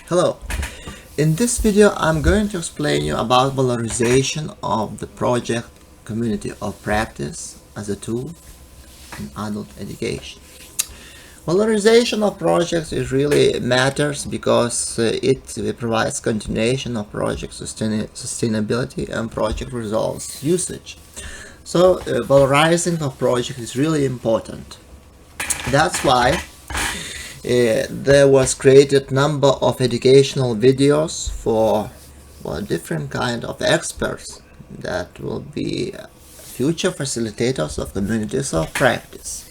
Hello. In this video, I'm going to explain you about valorization of the project community of practice as a tool in adult education. Valorization of projects is really matters because it provides continuation of project sustainability and project results usage. So valorizing of project is really important. That's why there was created number of educational videos for different kind of experts that will be future facilitators of communities of practice.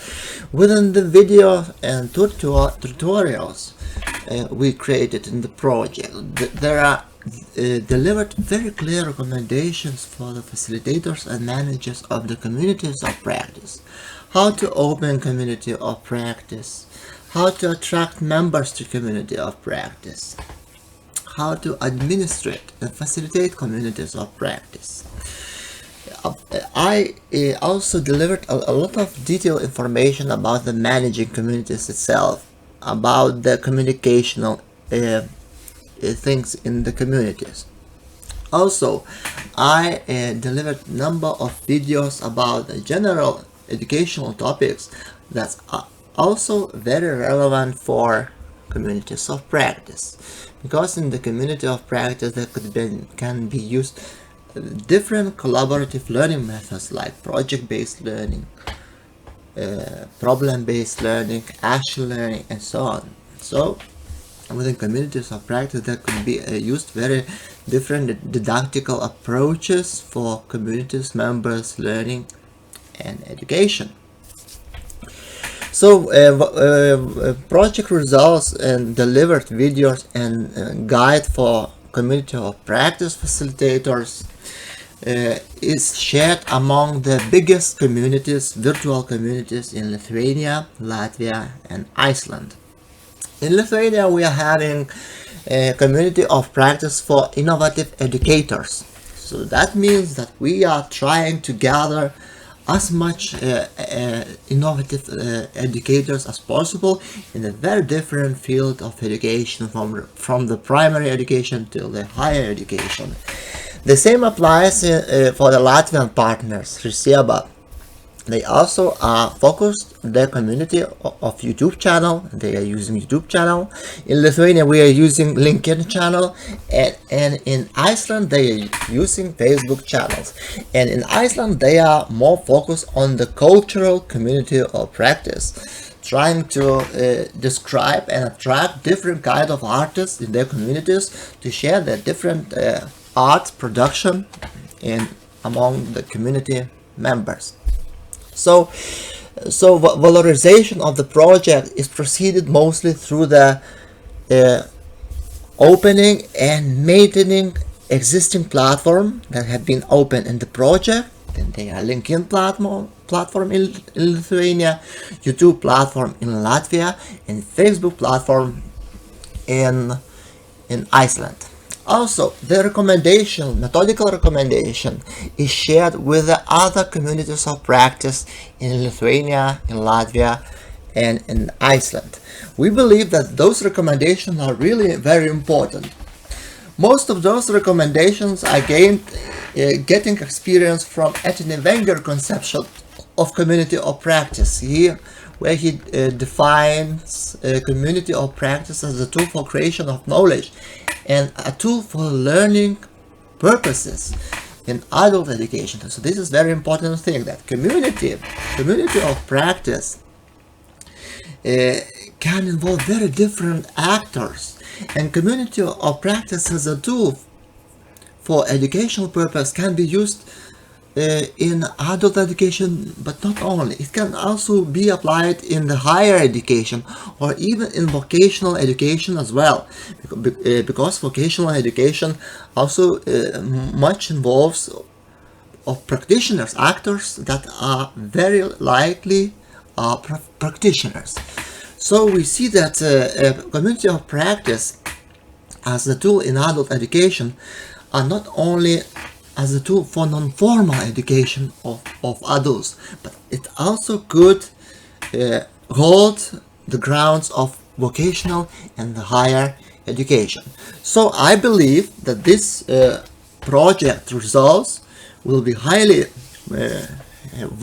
Within the video and tutorials we created in the project, there are delivered very clear recommendations for the facilitators and managers of the communities of practice. How to open community of practice, how to attract members to community of practice, how to administrate and facilitate communities of practice. I also delivered a lot of detailed information about the managing communities itself, about the communicational things in the communities. Also, I delivered number of videos about the general educational topics that's also very relevant for communities of practice, because in the community of practice there can be used different collaborative learning methods like project-based learning, problem-based learning, action learning, and so on. So within communities of practice there could be used very different didactical approaches for communities members learning and education. So project results and delivered videos and guide for community of practice facilitators is shared among the biggest communities, virtual communities in Lithuania, Latvia, and Iceland. In Lithuania, we are having a community of practice for innovative educators. So that means that we are trying to gather as much innovative educators as possible in a very different field of education, from the primary education till the higher education. The same applies for the Latvian partners, Risieba. They also are focused their community of YouTube channel. They are using YouTube channel. In Lithuania, we are using LinkedIn channel, and in Iceland they are using Facebook channels. And in Iceland they are more focused on the cultural community of practice, trying to describe and attract different kind of artists in their communities to share their different art production in among the community members. So valorization of the project is proceeded mostly through the opening and maintaining existing platform that have been opened in the project. And they are LinkedIn platform in Lithuania, YouTube platform in Latvia, and Facebook platform in Iceland. Also, the methodical recommendation is shared with the other communities of practice in Lithuania, in Latvia, and in Iceland. We believe that those recommendations are really very important. Most of those recommendations are getting experience from Etienne Wenger conception of community of practice here, where he defines a community of practice as a tool for creation of knowledge and a tool for learning purposes in adult education. So this is very important thing, that community of practice can involve very different actors, and community of practice as a tool for educational purpose can be used in adult education, but not only. It can also be applied in the higher education or even in vocational education as well, because vocational education also much involves of practitioners, actors that are very likely practitioners. So we see that a community of practice as a tool in adult education are not only as a tool for non-formal education of adults, but it also could hold the grounds of vocational and the higher education. So I believe that this project results will be highly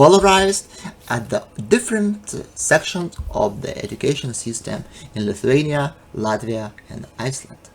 valorized at the different sections of the education system in Lithuania, Latvia, and Iceland.